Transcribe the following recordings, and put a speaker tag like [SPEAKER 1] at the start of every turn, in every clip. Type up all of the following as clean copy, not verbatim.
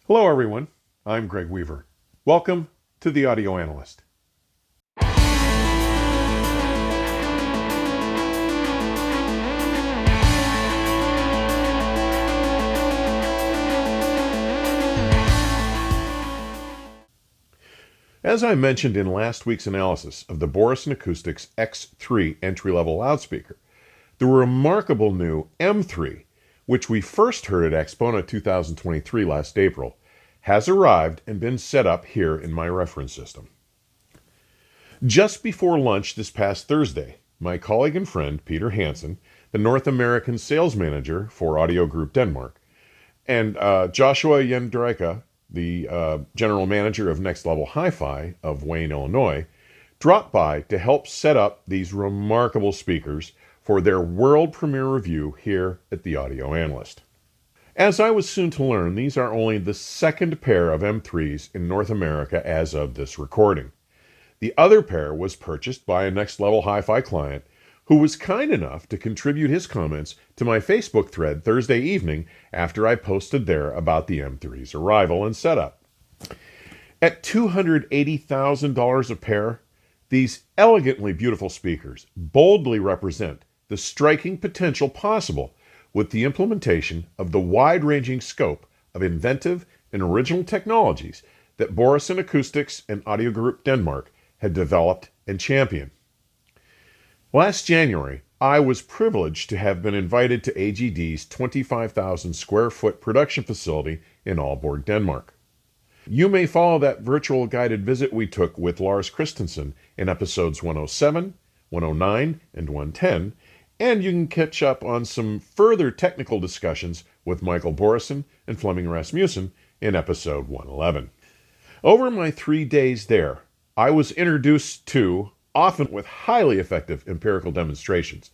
[SPEAKER 1] Hello everyone, I'm Greg Weaver. Welcome to the Audio Analyst. As I mentioned in last week's analysis of the Børresen Acoustics X3 entry-level loudspeaker, the remarkable new M3, which we first heard at Expona 2023 last April, has arrived and been set up here in my reference system. Just before lunch this past Thursday, my colleague and friend Peter Hansen, the North American sales manager for Audio Group Denmark, and Joshua Jendrika, the general manager of Next Level Hi-Fi of Wayne, Illinois, dropped by to help set up these remarkable speakers for their world premiere review here at the Audio Analyst. As I was soon to learn, these are only the second pair of M3s in North America as of this recording. The other pair was purchased by a Next Level Hi-Fi client who was kind enough to contribute his comments to my Facebook thread Thursday evening after I posted there about the M3's arrival and setup. At $280,000 a pair, these elegantly beautiful speakers boldly represent the striking potential possible with the implementation of the wide-ranging scope of inventive and original technologies that Børresen Acoustics and Audio Group Denmark had developed and championed. Last January, I was privileged to have been invited to AGD's 25,000 square foot production facility in Aalborg, Denmark. You may follow that virtual guided visit we took with Lars Christensen in episodes 107, 109, and 110, and you can catch up on some further technical discussions with Michael Børresen and Flemming Rasmussen in episode 111. Over my 3 days there, I was introduced to, often with highly effective empirical demonstrations,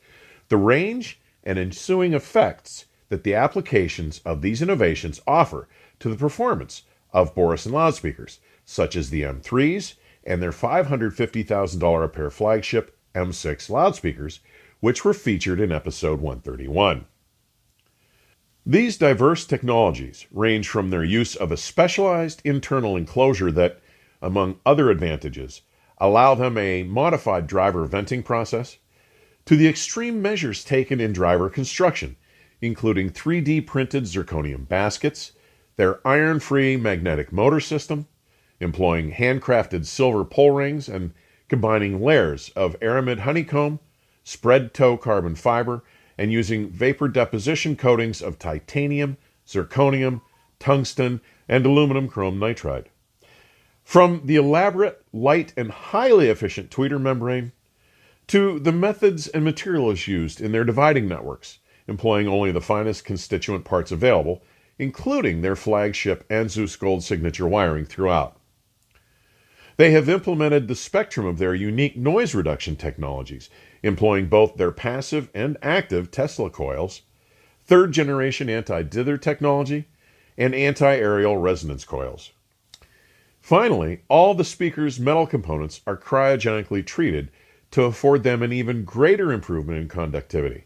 [SPEAKER 1] the range and ensuing effects that the applications of these innovations offer to the performance of Børresen loudspeakers, such as the M3s and their $550,000 a pair flagship M6 loudspeakers, which were featured in episode 131. These diverse technologies range from their use of a specialized internal enclosure that, among other advantages, allow them a modified driver venting process, to the extreme measures taken in driver construction, including 3D printed zirconium baskets, their iron-free magnetic motor system, employing handcrafted silver pull rings and combining layers of aramid honeycomb, spread toe carbon fiber, and using vapor deposition coatings of titanium, zirconium, tungsten, and aluminum chrome nitride. From the elaborate, light, and highly efficient tweeter membrane, to the methods and materials used in their dividing networks, employing only the finest constituent parts available, including their flagship Anzus Gold signature wiring throughout. They have implemented the spectrum of their unique noise reduction technologies, employing both their passive and active Tesla coils, third-generation anti-dither technology, and anti-aerial resonance coils. Finally, all the speaker's metal components are cryogenically treated to afford them an even greater improvement in conductivity.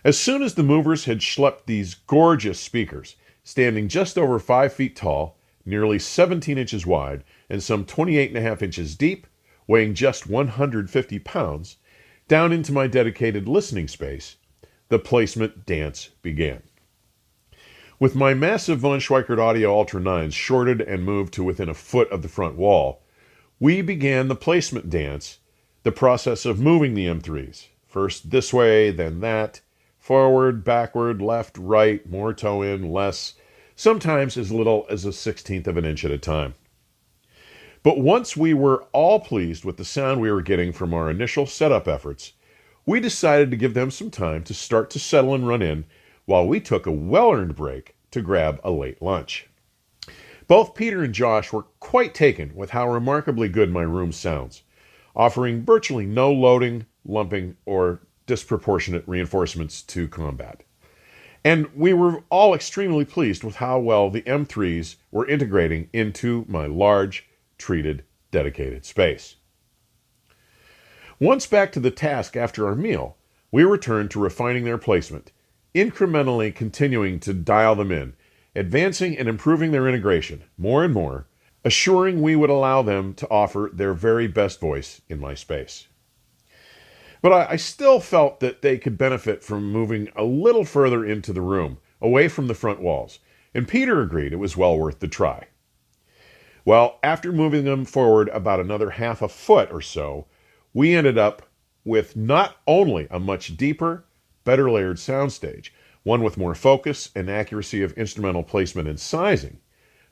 [SPEAKER 1] As soon as the movers had schlepped these gorgeous speakers, standing just over 5 feet tall, nearly 17 inches wide, and some 28.5 inches deep, weighing just 150 pounds, down into my dedicated listening space, the placement dance began. With my massive von Schweikert Audio Ultra 9s shorted and moved to within a foot of the front wall, we began the placement dance, the process of moving the M3s, first this way, then that, forward, backward, left, right, more toe in, less, sometimes as little as a 1/16 of an inch at a time. But once we were all pleased with the sound we were getting from our initial setup efforts, we decided to give them some time to start to settle and run in while we took a well-earned break to grab a late lunch. Both Peter and Josh were quite taken with how remarkably good my room sounds, offering virtually no loading, lumping, or disproportionate reinforcements to combat. And we were all extremely pleased with how well the M3s were integrating into my large, treated, dedicated space. Once back to the task after our meal, we returned to refining their placement, incrementally continuing to dial them in, advancing and improving their integration more and more, assuring we would allow them to offer their very best voice in my space. But I still felt that they could benefit from moving a little further into the room, away from the front walls, and Peter agreed it was well worth the try. Well, after moving them forward about another half a foot or so, we ended up with not only a much deeper, better layered soundstage, one with more focus and accuracy of instrumental placement and sizing,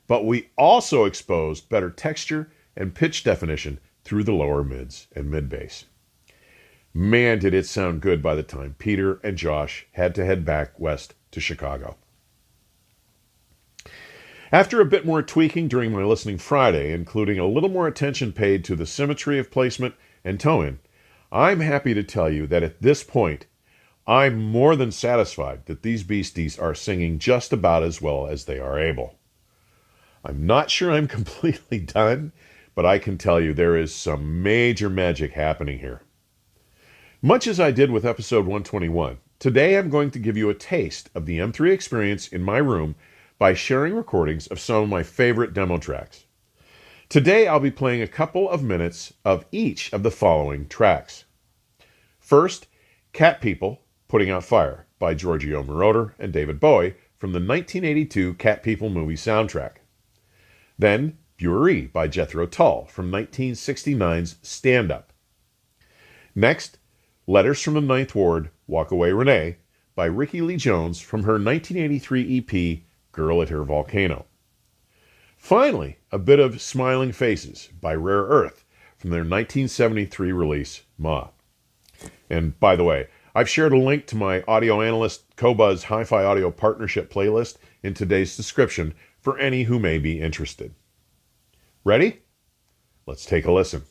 [SPEAKER 1] but we also exposed better texture and pitch definition through the lower mids and mid-bass. Man, did it sound good by the time Peter and Josh had to head back west to Chicago. After a bit more tweaking during my listening Friday, including a little more attention paid to the symmetry of placement and tone, I'm happy to tell you that at this point, I'm more than satisfied that these beasties are singing just about as well as they are able. I'm not sure I'm completely done, but I can tell you there is some major magic happening here. Much as I did with episode 121, today I'm going to give you a taste of the M3 experience in my room by sharing recordings of some of my favorite demo tracks. Today I'll be playing a couple of minutes of each of the following tracks. First, Cat People, Putting Out Fire by Georgio, Moroder, and David Bowie from the 1982 Cat People movie soundtrack. Then, Bourée by Jethro Tull from 1969's Stand Up. Next, Letters from the Ninth Ward, Walk Away Rene by Rickie Lee Jones from her 1983 EP Girl at Her Volcano. Finally, a bit of Smiling Faces by Rare Earth from their 1973 release Ma. And by the way, I've shared a link to my audio analyst Qobuz Hi-Fi Audio Partnership playlist in today's description for any who may be interested. Ready? Let's take a listen.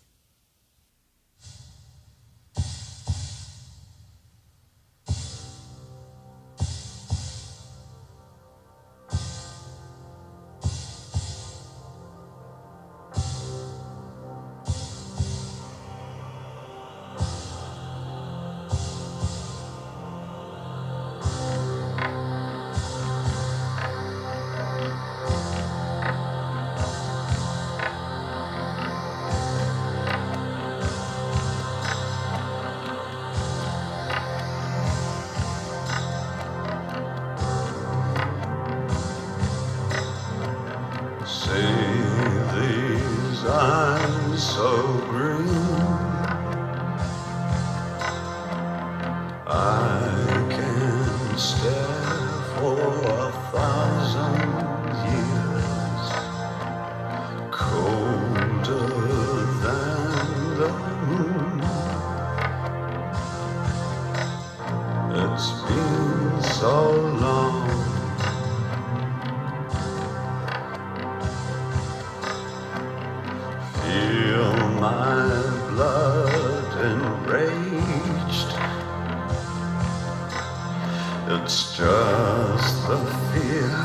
[SPEAKER 2] It's just the fear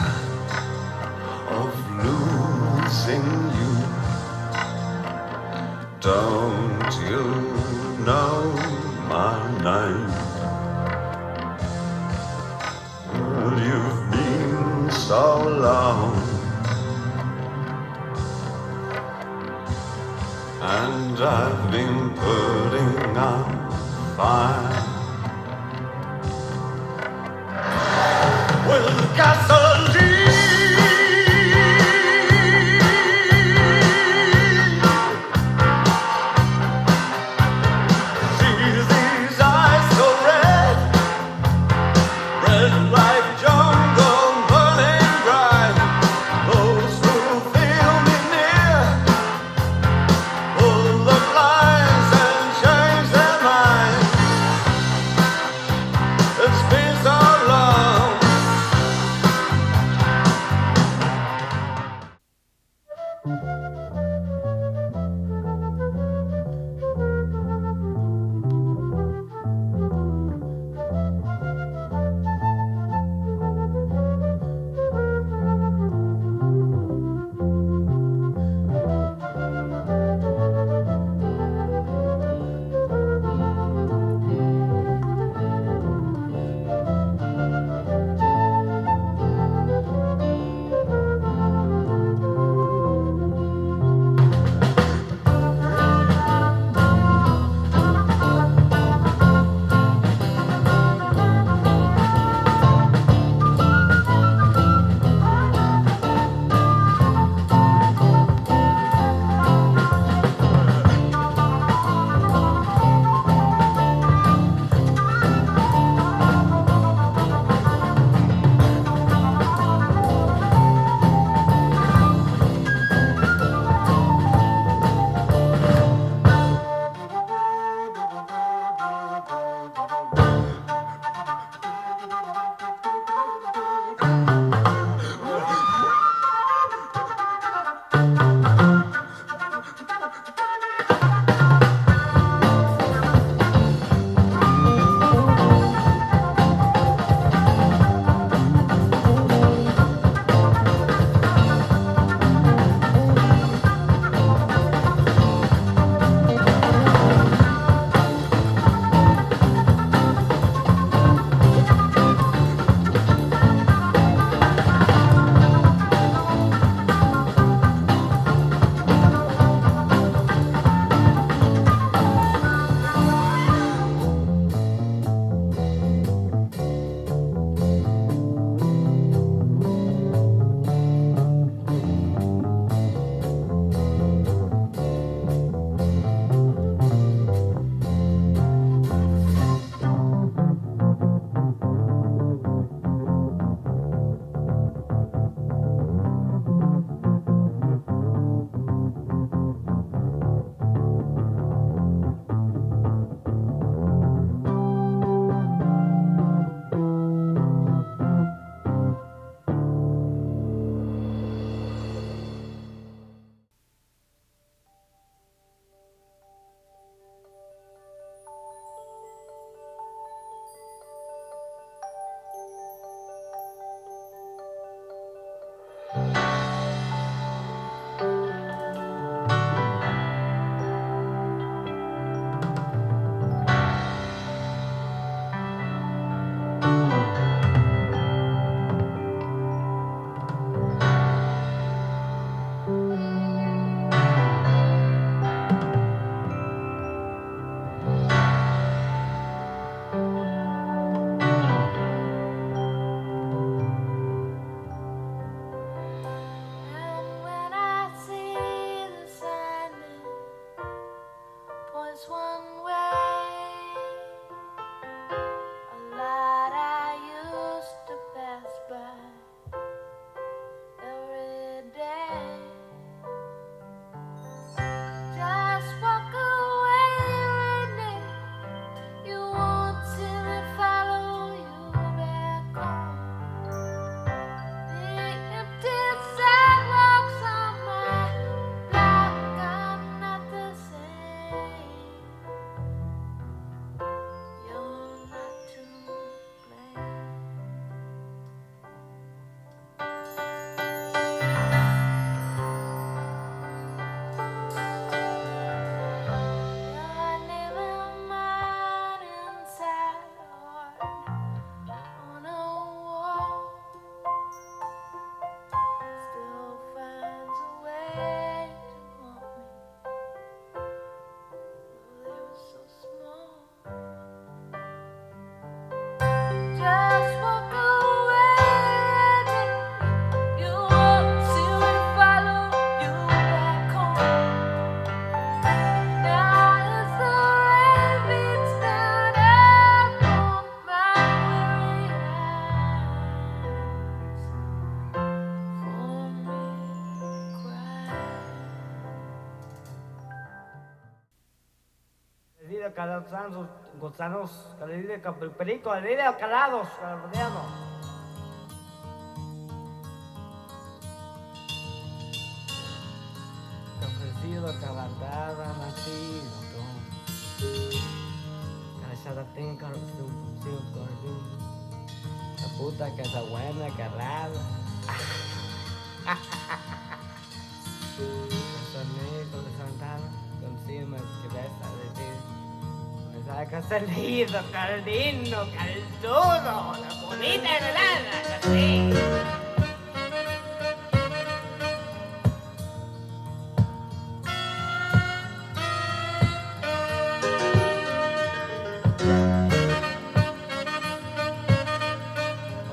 [SPEAKER 2] of losing you. Don't you know my name? Well, you've been so long, and I've been putting out fire. With gasoline, see these eyes so red, red like jungle burning bright. Those who feel me near will look lies and change their mind. It's been so long,
[SPEAKER 3] Calidad calados, gusanos, calidad perico, calidad calados, caladiano. Cafecito, calandada, nacido, calzada tenga, la puta que está buena, calada. Con Santana, encima que resta de ti. Me saca salido, caldino, caldudo, la bonita helada, así.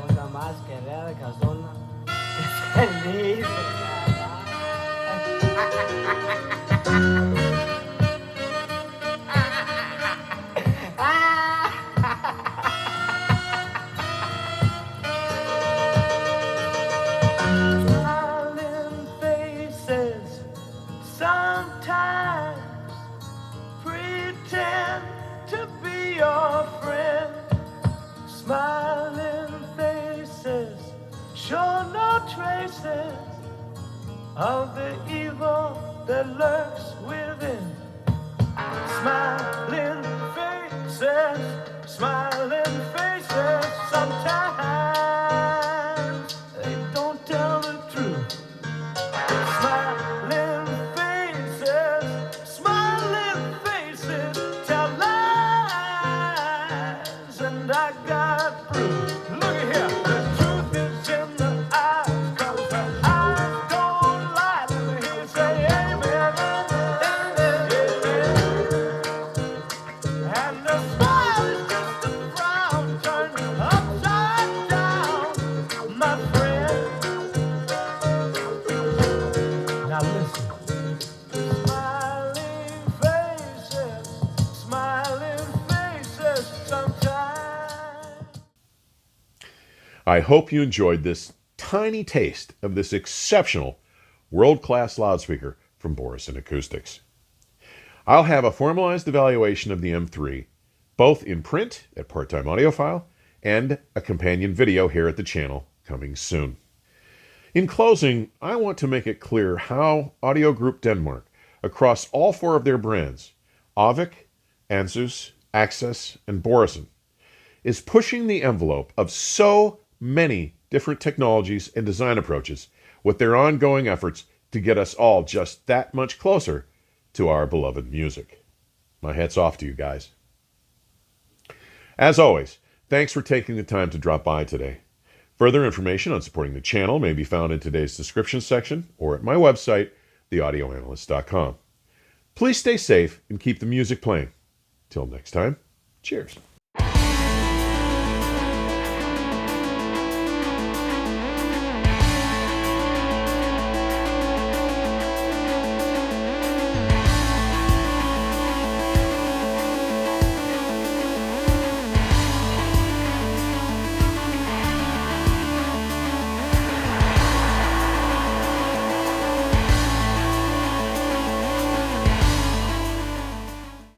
[SPEAKER 3] Una más que real casona, que salido. Smiling faces sometimes pretend to be your friend. Smiling faces show no traces of the evil that lurks within. Smiling faces, sometimes they don't tell the truth. Smiling faces tell lies, and I got proof. Look at here, the truth is in the eyes, 'cause the eyes don't lie. Let me hear you say amen, and the smile is just a frown turned upside down, my friend. Now listen. Smiling faces sometimes.
[SPEAKER 1] I hope you enjoyed this tiny taste of this exceptional world-class loudspeaker from Børresen Acoustics. I'll have a formalized evaluation of the M3, both in print at Part-Time Audiophile and a companion video here at the channel coming soon. In closing, I want to make it clear how Audio Group Denmark, across all four of their brands, Avik, Ansys, Access, and Børresen, is pushing the envelope of so many different technologies and design approaches with their ongoing efforts to get us all just that much closer to our beloved music. My hat's off to you guys. As always, thanks for taking the time to drop by today. Further information on supporting the channel may be found in today's description section or at my website, theaudioanalyst.com. Please stay safe and keep the music playing. Till next time, cheers.